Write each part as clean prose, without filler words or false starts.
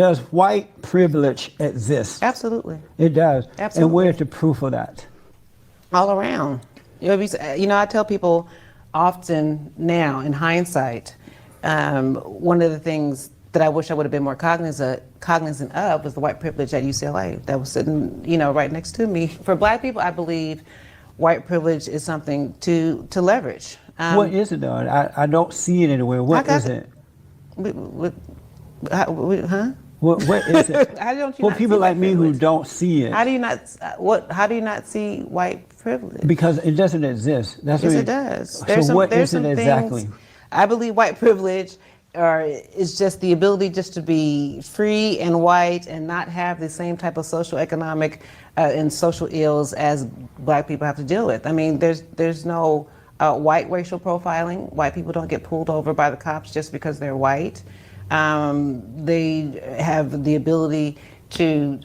Does white privilege exist? Absolutely. It does. Absolutely. And where's the proof of that? All around. I tell people often now, in hindsight, one of the things that I wish I would have been more cognizant of was the white privilege at UCLA that was sitting, right next to me. For Black people, I believe white privilege is something to leverage. What is it, though? I don't see it anywhere. What is it? Huh? What is it? How don't you For not people see like white me who privilege? don't see it. How do you not see white privilege? Because it doesn't exist. That's Yes, what it does. So what is it exactly? I believe white privilege is just the ability just to be free and white and not have the same type of social, economic, and social ills as Black people have to deal with. I mean, there's no white racial profiling. White people don't get pulled over by the cops just because they're white. They have the ability to,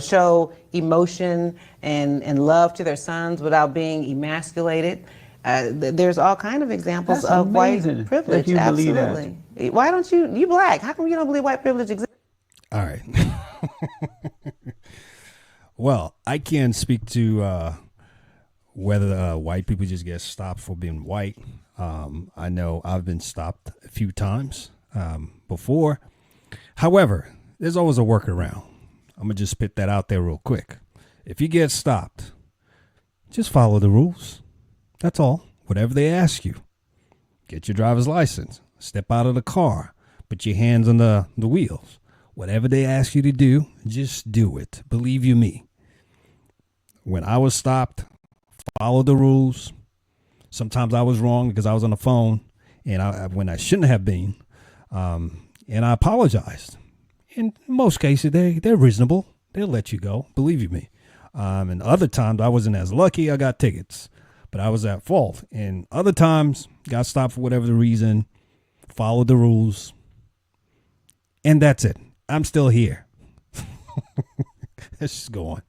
show emotion and love to their sons without being emasculated. There's all kind of examples That's of amazing white privilege. that you believe that. Absolutely. Why don't you Black? How come you don't believe white privilege exists? All right. Well, I can't speak to whether white people just get stopped for being white. I know I've been stopped a few times before. However, there's always a workaround. I'm going to just spit that out there real quick. If you get stopped, just follow the rules. That's all. Whatever they ask you. Get your driver's license. Step out of the car. Put your hands on the wheels. Whatever they ask you to do, just do it. Believe you me. When I was stopped, follow the rules. Sometimes I was wrong because I was on the phone and when I shouldn't have been. And I apologized. In most cases, they're reasonable. They'll let you go. Believe you me. And other times I wasn't as lucky. I got tickets, but I was at fault. And other times got stopped for whatever the reason, followed the rules. And that's it. I'm still here. Let's just go on.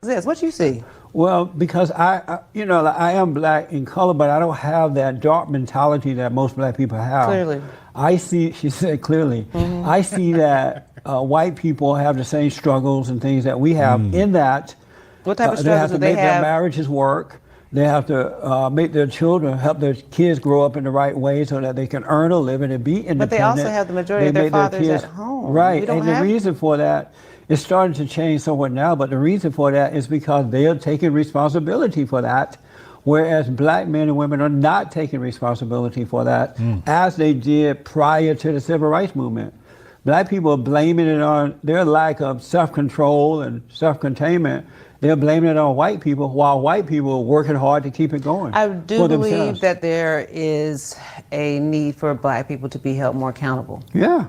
What you see? Well, because I am Black in color, but I don't have that dark mentality that most Black people have. Clearly. I see, she said clearly, I see that white people have the same struggles and things that we have in that. What type of they have struggles to do they make their have? marriages work. They have to make their children, help their kids grow up in the right way so that they can earn a living and be independent. But they also have the majority of their fathers at home. Right, and the reason for that, it's starting to change somewhat now, but the reason for that is because they are taking responsibility for that, whereas Black men and women are not taking responsibility for that, as they did prior to the Civil Rights Movement. Black people are blaming it on their lack of self-control and self-containment. They're blaming it on white people, while white people are working hard to keep it going. I do believe that there is a need for Black people to be held more accountable. Yeah.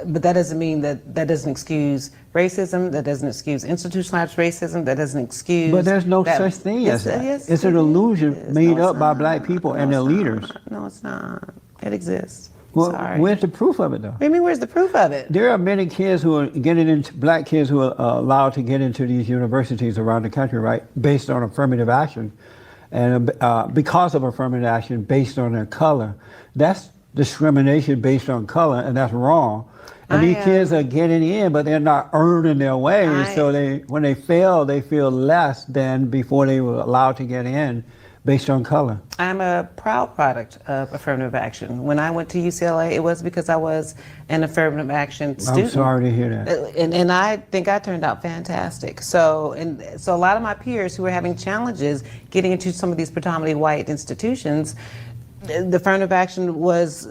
But that doesn't mean that doesn't excuse racism, that doesn't excuse institutionalized racism, that doesn't excuse... But there's no such thing as that. Yes, it's an illusion made up by Black people and their leaders. No, it's not. It exists. Well, Sorry. where's the proof of it, though? What do you mean, where's the proof of it? There are many kids who are getting into, Black kids who are allowed to get into these universities around the country, right, based on affirmative action. And because of affirmative action based on their color. That's discrimination based on color, and that's wrong. And these kids are getting in, but they're not earning their way. So when they fail, they feel less than before they were allowed to get in based on color. I'm a proud product of affirmative action. When I went to UCLA, it was because I was an affirmative action student. I'm sorry to hear that. And I think I turned out fantastic. So a lot of my peers who were having challenges getting into some of these predominantly white institutions, the affirmative action was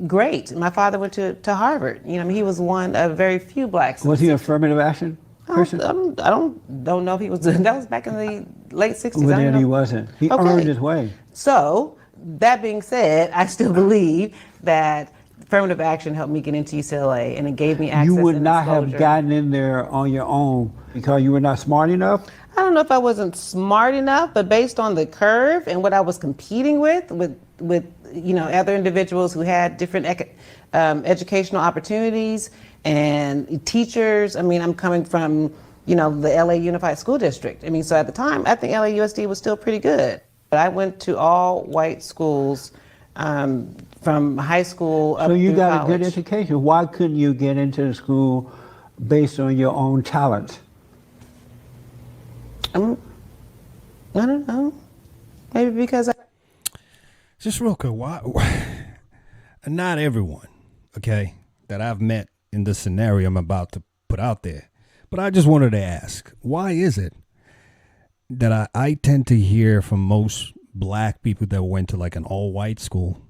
great. My father went to Harvard. He was one of very few Blacks. Was he affirmative action? I don't know if he was. That was back in the late 60s. Well, then he wasn't. He earned his way. So, that being said, I still believe that affirmative action helped me get into UCLA, and it gave me access. You would and not exposure. have gotten in there on your own because you were not smart enough? I don't know if I wasn't smart enough, but based on the curve and what I was competing with other individuals who had different educational opportunities and teachers. I mean, I'm coming from, the LA Unified School District. I mean, so at the time, I think LAUSD was still pretty good. But I went to all white schools from high school up So you through got college. a good education. Why couldn't you get into the school based on your own talent? I don't know. Maybe because Just real quick, why not everyone, okay, that I've met in the scenario I'm about to put out there. But I just wanted to ask, why is it that I tend to hear from most black people that went to like an all-white school,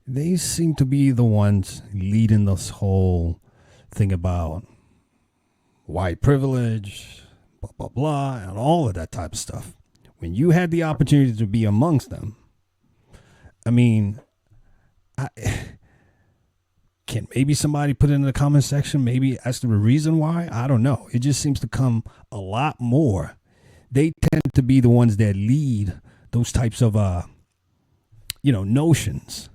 they seem to be the ones leading this whole thing about white privilege, blah, blah, blah, and all of that type of stuff. When you had the opportunity to be amongst them, I mean, can maybe somebody put it in the comment section, maybe as to the reason why? I don't know. It just seems to come a lot more. They tend to be the ones that lead those types of, notions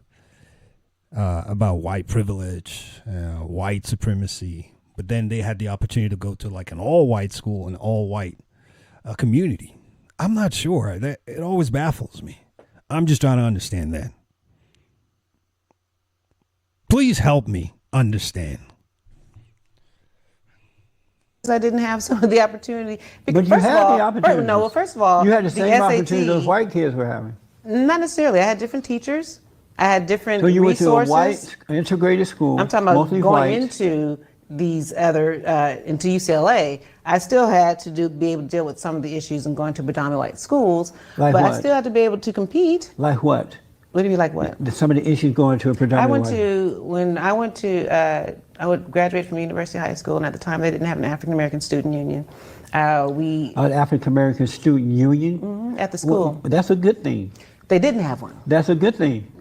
about white privilege, white supremacy. But then they had the opportunity to go to like an all-white school, an all-white community. I'm not sure. It always baffles me. I'm just trying to understand that. Please help me understand. I didn't have some of the opportunity. But you first had of all, the opportunity. No, well, first of all, You had the same opportunity those SAT, white kids were having. not necessarily. I had different teachers. I had different So you resources. went to a white integrated school. I'm talking about mostly going white. into these other into UCLA. I still had to be able to deal with some of the issues and going to predominantly white schools. Like but what? I still had to be able to compete. Like what? What do you mean, like what? Some of the issues going to a predominantly I would graduate from University High School, and at the time they didn't have an African American student union. An African American student union. At the school. Well, that's a good thing. They didn't have one. That's a good thing.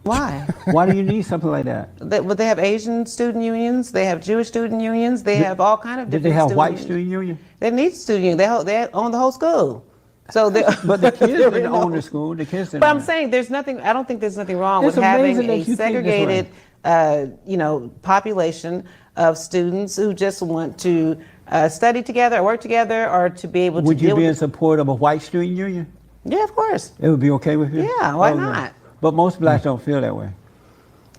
Why? Why do you need something like that? But they have Asian student unions. They have Jewish student unions. They have all kind of Did different. they have student white unions. student union? They need student union. They own the whole school. So they. But the kids there didn't were own no- the school. The kids didn't. But I'm own it. saying there's nothing. I don't think there's nothing wrong It's with having amazing that a you think this segregated, population of students who just want to study together, or work together, or to be able to Would you deal be in with. support of a white student union? Yeah, of course. It would be okay with you? Yeah, why Oh, not? But most blacks don't feel that way.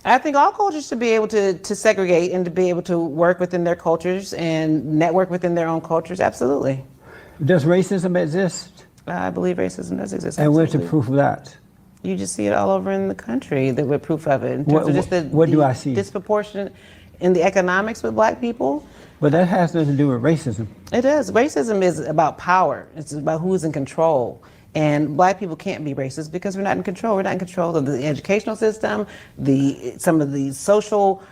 I think all cultures should be able to segregate and to be able to work within their cultures and network within their own cultures. Absolutely. Does racism exist? I believe racism does exist. And where's the absolutely. proof of that? You just see it all over in the country. That we're proof of it. In terms What- of just the, what do the I see? disproportionate in the economics with black people. But that has nothing to do with racism. It does. Racism is about power. It's about who's in control. And black people can't be racist because we're not in control. We're not in control of the educational system, some of the social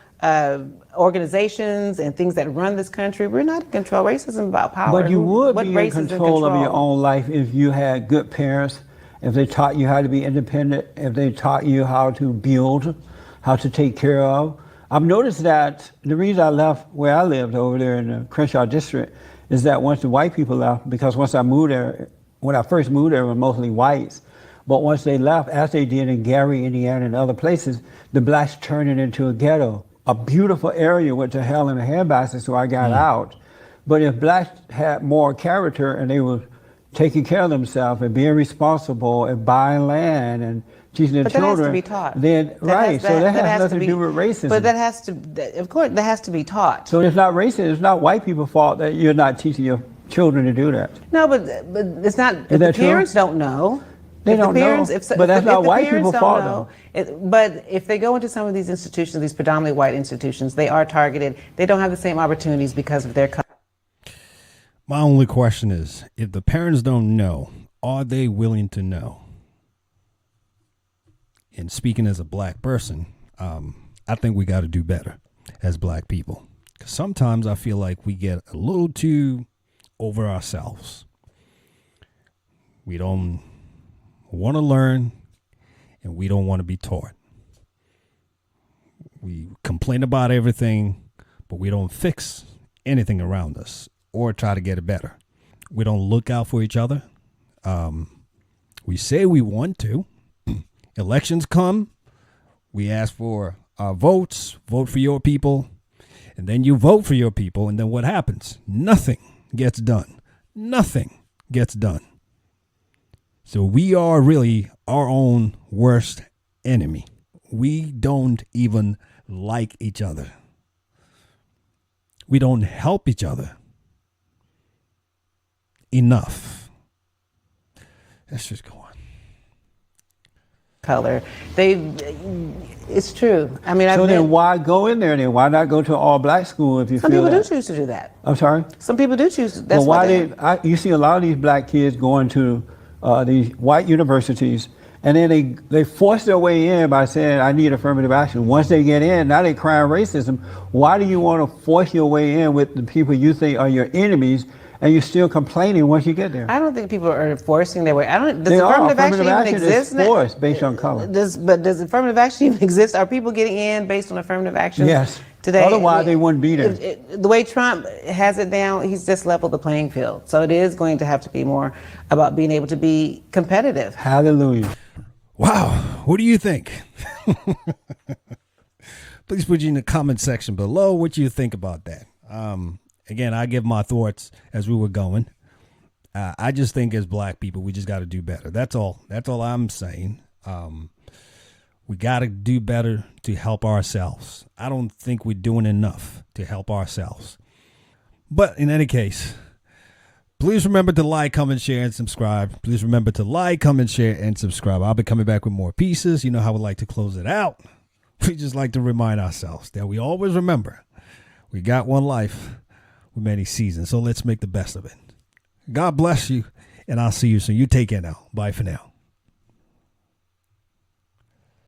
organizations and things that run this country. We're not in control. Racism is about power. But you would What be in race is control of your own life if you had good parents, if they taught you how to be independent, if they taught you how to build, how to take care of. I've noticed that the reason I left where I lived over there in the Crenshaw district is that once the white people left, because once I moved there, when I first moved there, it was mostly whites. But once they left, as they did in Gary, Indiana, and other places, the blacks turned it into a ghetto. A beautiful area went to hell in a handbasket, so I got out. But if blacks had more character and they were taking care of themselves and being responsible and buying land and teaching their But that children, has to be taught. then so that has has nothing to do with racism. But that has to, of course, that has to be taught. So it's not racist. It's not white people's fault that you're not teaching your children to do that. No, but it's not. If the that true? parents don't know, They if the don't know, parents, but that's not the white parents people's don't fault, know, but if they go into some of these institutions, these predominantly white institutions, they are targeted. They don't have the same opportunities because of their color. My only question is, if the parents don't know, are they willing to know? And speaking as a black person, I think we got to do better as black people. 'Cause sometimes I feel like we get a little too over ourselves. We don't want to learn, and we don't want to be taught. We complain about everything, but we don't fix anything around us or try to get it better. We don't look out for each other. We say we want to. Elections come. We ask for our votes, vote for your people, and then you vote for your people, and then what happens? Nothing gets done. Nothing gets done. So we are really our own worst enemy. we don't even like each other. We don't help each other enough. Let's just go on. Color. It's true. I mean, So then why go in there then? Why not go to all black school if you some feel people that? do choose to do that. I'm sorry? Some people do choose. That's Well, why why you see a lot of these black kids going to these white universities, and then they force their way in by saying, I need affirmative action. Once they get in, now they crying racism. Why do you want to force your way in with the people you think are your enemies, and you're still complaining once you get there? I don't think people are forcing their way. Does They are. affirmative action even exist is forced based on color. Does affirmative action even exist? Are people getting in based on affirmative action? Yes. Today, Otherwise, they wouldn't be there. The way Trump has it down, he's just leveled the playing field. So it is going to have to be more about being able to be competitive. Hallelujah. Wow. What do you think? Please put you in the comment section below what you think about that. Again, I give my thoughts as we were going. I just think as black people, we just got to do better. That's all. That's all I'm saying. We got to do better to help ourselves. I don't think we're doing enough to help ourselves. But in any case, please remember to like, comment, share, and subscribe. Please remember to like, comment, share, and subscribe. I'll be coming back with more pieces. You know how we like to close it out. We just like to remind ourselves that we always remember we got one life with many seasons. So let's make the best of it. God bless you, and I'll see you soon. You take care now. Bye for now.